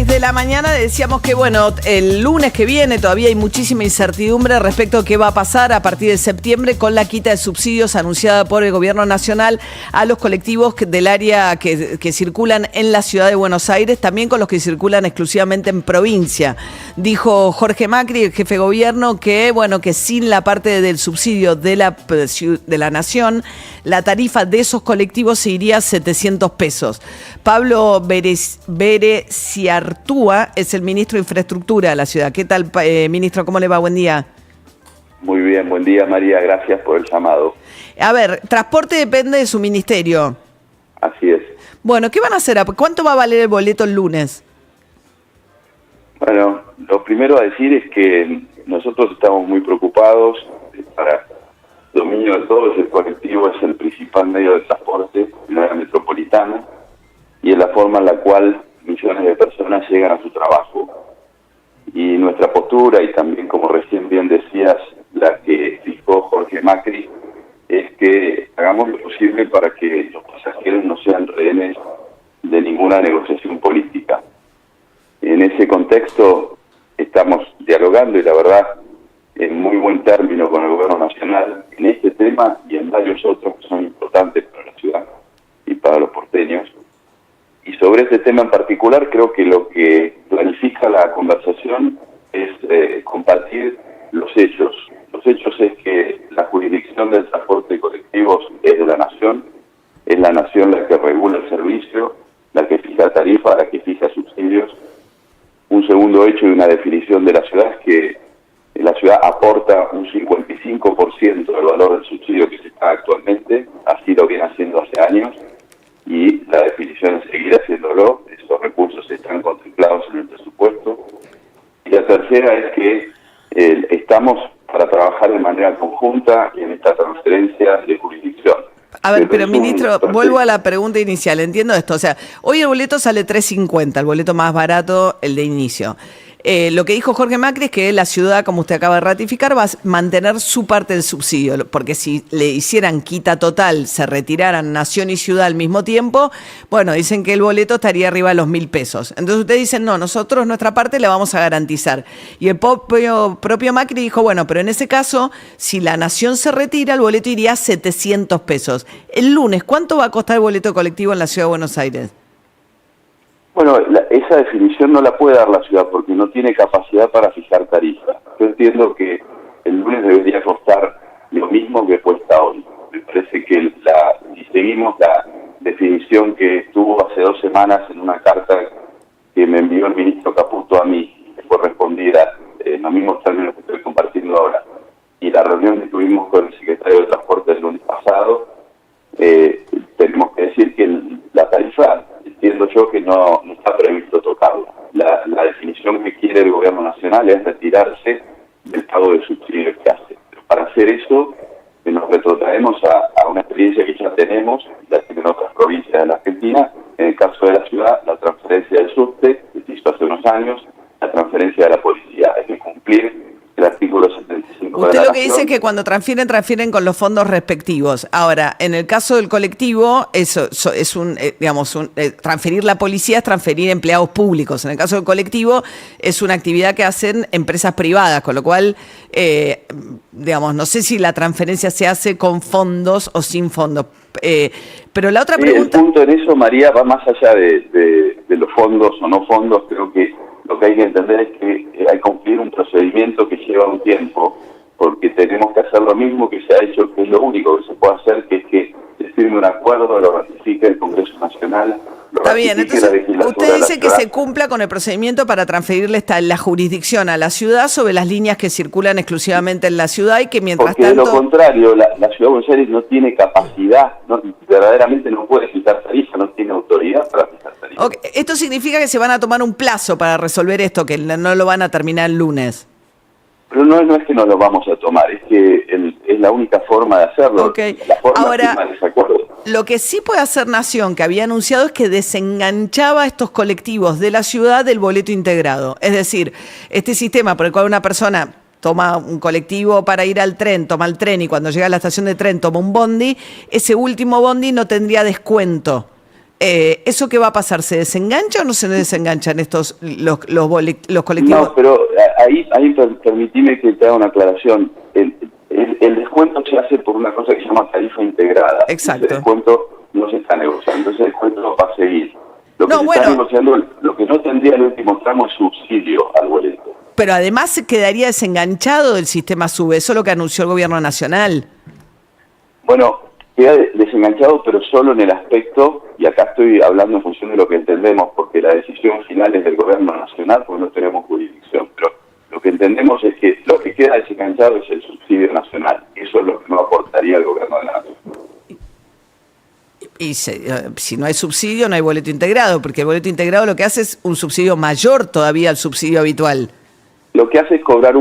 6 de la mañana decíamos que, bueno, el lunes que viene todavía hay muchísima incertidumbre respecto a qué va a pasar a partir de septiembre con la quita de subsidios anunciada por el gobierno nacional a los colectivos del área que circulan en la ciudad de Buenos Aires, también con los que circulan exclusivamente en provincia. Dijo Jorge Macri, el jefe de gobierno, que, bueno, que sin la parte del subsidio de la nación, la tarifa de esos colectivos se iría a 700 pesos. Pablo Bereciartúa es el ministro de Infraestructura de la ciudad. ¿Qué tal, ministro? ¿Cómo le va? Buen día. Muy bien, buen día, María. Gracias por el llamado. A ver, transporte depende de su ministerio. Así es. Bueno, ¿qué van a hacer? ¿Cuánto va a valer el boleto el lunes? Bueno, lo primero a decir es que nosotros estamos muy preocupados. Para dominio de todos, el colectivo es el principal medio de transporte en la área metropolitana y es la forma en la cual millones de personas llegan a su trabajo. Y nuestra postura, y también como recién bien decías, la que fijó Jorge Macri, es que hagamos lo posible para que los pasajeros no sean rehenes de ninguna negociación política. En ese contexto estamos dialogando, y la verdad, en muy buen término con el gobierno nacional en este tema y en varios otros que son importantes para la ciudad y para los porteños. Y sobre este tema en particular, creo que lo que planifica la conversación es compartir los hechos. Los hechos es que la jurisdicción del transporte colectivo es de la Nación, es la Nación la que regula el servicio, la que fija tarifa, la que fija subsidios. Un segundo hecho y una definición de la ciudad es que la ciudad aporta un 55% del valor del subsidio que se paga actualmente, así lo viene haciendo hace años, y la definición es seguir haciéndolo. Esos recursos están contemplados en el presupuesto. Y la tercera es que estamos para trabajar de manera conjunta en esta transferencia de jurisdicción. A ver, pero ministro, vuelvo a la pregunta inicial, entiendo esto, o sea, hoy el boleto sale $3.50, el boleto más barato, el de inicio. Lo que dijo Jorge Macri es que la ciudad, como usted acaba de ratificar, va a mantener su parte del subsidio, porque si le hicieran quita total, se retiraran Nación y Ciudad al mismo tiempo, bueno, dicen que el boleto estaría arriba de los 1.000 pesos. Entonces ustedes dicen, no, nosotros nuestra parte la vamos a garantizar. Y el propio Macri dijo, bueno, pero en ese caso, si la Nación se retira, el boleto iría a 700 pesos. El lunes, ¿cuánto va a costar el boleto colectivo en la Ciudad de Buenos Aires? Bueno, esa definición no la puede dar la ciudad porque no tiene capacidad para fijar tarifa. Yo entiendo que el lunes debería costar lo mismo que cuesta hoy. Me parece que si seguimos la definición que estuvo hace 2 semanas en una carta que me envió el ministro Caputo a mí, que fue respondida en los mismos términos que estoy compartiendo ahora, y la reunión que tuvimos con el secretario de Transporte el lunes pasado, tenemos que decir que la tarifa, entiendo yo que no está previsto tocarla. La definición que quiere el gobierno nacional es retirarse del pago de subsidios que hace. Pero para hacer eso, nos retrotraemos a una experiencia que ya tenemos, la tienen otras provincias de la Argentina. En el caso de la ciudad, la transferencia del subte, que se hizo hace unos años, la transferencia de la policía. Hay que cumplir el artículo 75 Usted de la lo que Nación. dice es que cuando transfieren con los fondos respectivos. Ahora, en el caso del colectivo, eso es transferir la policía es transferir empleados públicos. En el caso del colectivo, es una actividad que hacen empresas privadas, con lo cual, no sé si la transferencia se hace con fondos o sin fondos. Pero la otra pregunta... El punto en eso, María, va más allá de los fondos o no fondos. Creo que lo que hay que entender es que hay que cumplir un procedimiento que lleva un tiempo, porque tenemos que hacer lo mismo que se ha hecho, que es lo único que se puede hacer, que es que se firme un acuerdo, lo ratifique el Congreso Nacional, lo Está bien, ratifique entonces la legislatura usted de la dice que ciudad. se cumpla con el procedimiento para transferirle la jurisdicción a la ciudad sobre las líneas que circulan exclusivamente en la ciudad y que mientras Porque tanto... de lo contrario, la Ciudad de Buenos Aires no tiene capacidad, verdaderamente no puede fijar tarifa, no tiene autoridad para fijar tarifa. Okay. Esto significa que se van a tomar un plazo para resolver esto, que no lo van a terminar el lunes. Pero no es que no lo vamos a tomar, es que es la única forma de hacerlo. Okay. La forma Ahora, firma el desacuerdo. Lo que sí puede hacer Nación, que había anunciado, es que desenganchaba a estos colectivos de la ciudad del boleto integrado. Es decir, este sistema por el cual una persona toma un colectivo para ir al tren, toma el tren y cuando llega a la estación de tren toma un bondi, ese último bondi no tendría descuento. ¿Eso qué va a pasar? ¿Se desengancha o no se desenganchan los colectivos? No, pero ahí permitime que te haga una aclaración. El descuento se hace por una cosa que se llama tarifa integrada. Exacto. Ese descuento no se está negociando, ese descuento va a seguir. Lo que No, se bueno. está negociando, lo que no tendría el último tramo es subsidio al boleto. Pero además se quedaría desenganchado del sistema SUBE, eso es lo que anunció el gobierno nacional. Bueno, queda desenganchado, pero solo en el aspecto, y acá estoy hablando en función de lo que entendemos, porque la decisión final es del gobierno nacional, porque no tenemos jurisdicción, pero lo que entendemos es que lo que queda desenganchado es el subsidio nacional. Eso es lo que no aportaría el gobierno de la nación. Y si no hay subsidio, no hay boleto integrado, porque el boleto integrado lo que hace es un subsidio mayor todavía al subsidio habitual. Lo que hace es cobrar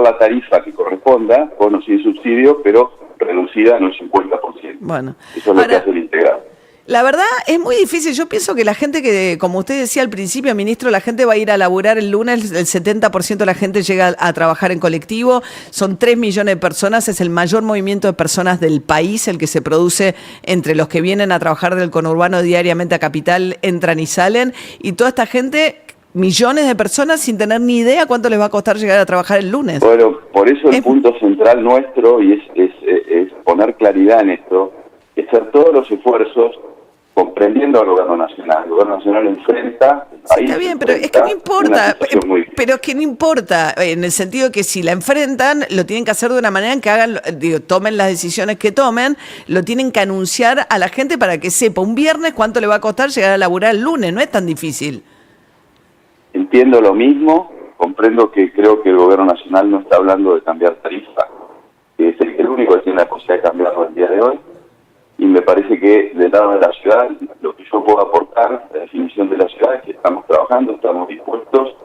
la tarifa que corresponda, con o sin subsidio, pero reducida en un 50%. Bueno, eso es lo que hace el integrado. La verdad es muy difícil. Yo pienso que la gente que, como usted decía al principio, ministro, la gente va a ir a laburar el lunes, el 70% de la gente llega a trabajar en colectivo, son 3 millones de personas, es el mayor movimiento de personas del país, el que se produce entre los que vienen a trabajar del conurbano diariamente a Capital, entran y salen, y toda esta gente, millones de personas sin tener ni idea cuánto les va a costar llegar a trabajar el lunes. Bueno, por eso el punto central nuestro, y es poner claridad en esto, es hacer todos los esfuerzos comprendiendo al gobierno nacional. El gobierno nacional enfrenta... Sí, está bien, pero es que no importa, pero es que no importa, en el sentido que si la enfrentan, lo tienen que hacer de una manera en que hagan, tomen las decisiones que tomen, lo tienen que anunciar a la gente para que sepa un viernes cuánto le va a costar llegar a laburar el lunes, no es tan difícil. Entiendo lo mismo, comprendo que creo que el gobierno nacional no está hablando de cambiar tarifa, que es el único que tiene la posibilidad de cambiarlo el día de hoy, y me parece que del lado de la ciudad, lo que yo puedo aportar, la definición de la ciudad, es que estamos trabajando, estamos dispuestos,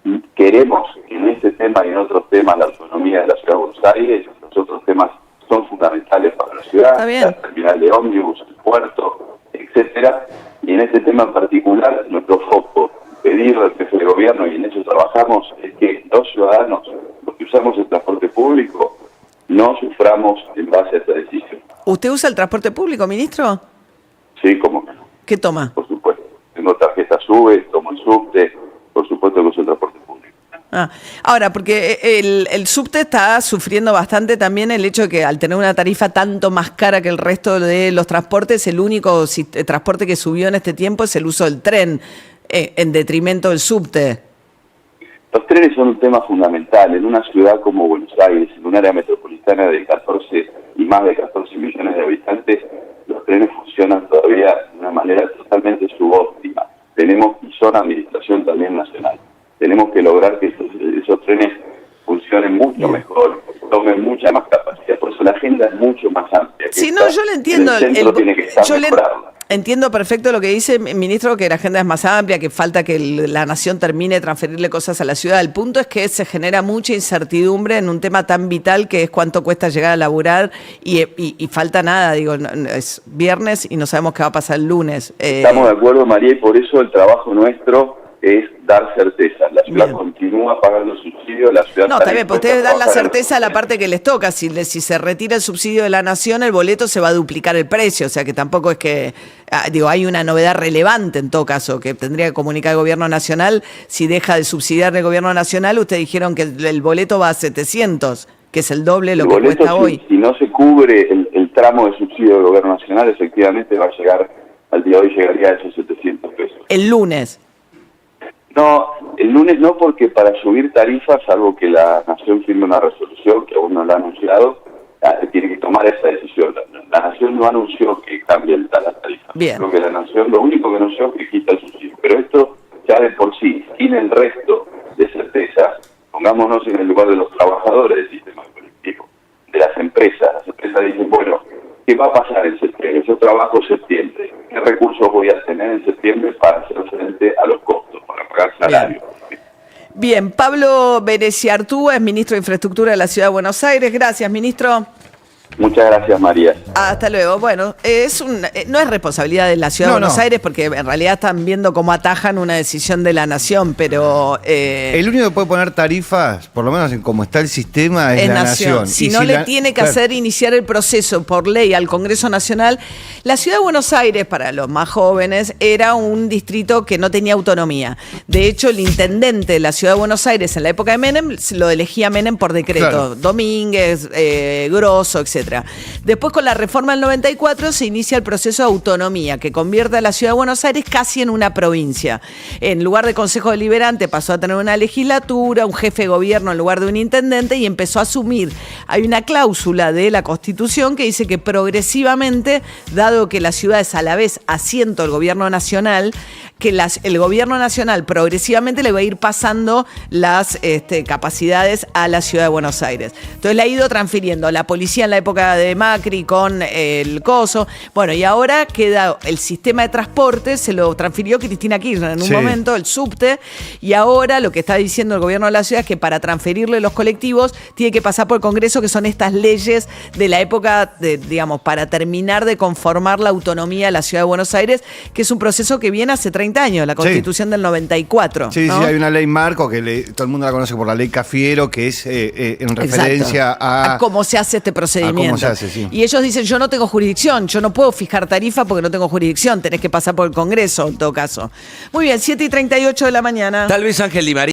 y queremos que en este tema y en otros temas, la autonomía de la ciudad de Buenos Aires, los otros temas son fundamentales para la ciudad, la terminal de ómnibus, el puerto, etcétera, y en este tema en particular, nuestro foco, pedir al jefe de gobierno, y en eso trabajamos, es que los ciudadanos, los que usamos el transporte público, no suframos en base a esta decisión. ¿Usted usa el transporte público, ministro? Sí, cómo que no. ¿Qué toma? Por supuesto. Tengo tarjeta SUBE, tomo el subte, por supuesto que uso el transporte público. Ahora, porque el subte está sufriendo bastante también el hecho de que al tener una tarifa tanto más cara que el resto de los transportes, el único transporte que subió en este tiempo es el uso del tren, en detrimento del subte. Los trenes son un tema fundamental. En una ciudad como Buenos Aires, en un área metropolitana de 14 y más de 14 millones de habitantes, los trenes funcionan todavía de una manera totalmente subóptima. Tenemos, y son administración también nacional, tenemos que lograr que esos trenes funcionen mucho mejor, tomen mucha más capacidad. Por eso la agenda es mucho más amplia. Sí, no, yo le entiendo. El centro tiene que estar mejorado. Entiendo perfecto lo que dice, ministro, que la agenda es más amplia, que falta que la nación termine de transferirle cosas a la ciudad. El punto es que se genera mucha incertidumbre en un tema tan vital que es cuánto cuesta llegar a laburar y falta nada, digo, es viernes y no sabemos qué va a pasar el lunes. Estamos de acuerdo, María, y por eso el trabajo nuestro es dar certeza. La ciudad continúa pagando subsidios, la ciudad... No, está bien, pues ustedes dan la certeza a la parte que les toca. Si se retira el subsidio de la nación, el boleto se va a duplicar el precio, o sea que tampoco es que... hay una novedad relevante en todo caso, que tendría que comunicar el gobierno nacional. Si deja de subsidiar el gobierno nacional, ustedes dijeron que el boleto va a 700, que es el doble de lo que cuesta hoy. Si no se cubre el tramo de subsidio del gobierno nacional, efectivamente va a llegar, al día de hoy llegaría a esos 700 pesos. El lunes. No, el lunes no, porque para subir tarifas, salvo que la Nación firme una resolución, que aún no la ha anunciado, tiene que tomar esa decisión. La Nación no anunció que cambie la tarifa. Bien. Creo que la Nación lo único que anunció es que quita el subsidio. Pero esto ya de por sí, sin el resto de certeza, pongámonos en el lugar de los trabajadores del sistema colectivo, de las empresas. Las empresas dicen, bueno, ¿qué va a pasar en septiembre? Yo trabajo en septiembre. ¿Qué recursos voy a tener en septiembre para hacer frente a los costos, para pagar salarios? Bien, Pablo Bereziartúa es ministro de Infraestructura de la Ciudad de Buenos Aires. Gracias, ministro. Muchas gracias, María. Hasta luego. Bueno, no es responsabilidad de la Ciudad de Buenos Aires, porque en realidad están viendo cómo atajan una decisión de la Nación, pero... el único que puede poner tarifas, por lo menos en cómo está el sistema, es la Nación. Si no le tiene que hacer iniciar el proceso por ley al Congreso Nacional, la Ciudad de Buenos Aires, para los más jóvenes, era un distrito que no tenía autonomía. De hecho, el intendente de la Ciudad de Buenos Aires en la época de Menem lo elegía Menem por decreto. Claro. Domínguez, Grosso, etc. Después, con la reforma del 94, se inicia el proceso de autonomía, que convierte a la Ciudad de Buenos Aires casi en una provincia. En lugar de Consejo Deliberante pasó a tener una legislatura, un jefe de gobierno en lugar de un intendente, y empezó a asumir. Hay una cláusula de la Constitución que dice que progresivamente, dado que la ciudad es a la vez asiento del gobierno nacional, que el gobierno nacional progresivamente le va a ir pasando las capacidades a la Ciudad de Buenos Aires. Entonces le ha ido transfiriendo la policía en la época de Macri con el coso. Bueno, y ahora queda el sistema de transporte, se lo transfirió Cristina Kirchner en un momento, el subte, y ahora lo que está diciendo el gobierno de la ciudad es que para transferirle los colectivos tiene que pasar por el Congreso, que son estas leyes de la época, digamos, para terminar de conformar la autonomía de la Ciudad de Buenos Aires, que es un proceso que viene hace 30 años, la Constitución del 94. Sí, ¿no? sí, hay una ley marco que todo el mundo la conoce por la ley Cafiero, que es en referencia a cómo se hace este procedimiento. Cómo se hace, sí. Y ellos dicen, yo no tengo jurisdicción, yo no puedo fijar tarifa porque no tengo jurisdicción, tenés que pasar por el Congreso en todo caso. Muy bien, 7:38 de la mañana. Tal vez Ángel Di María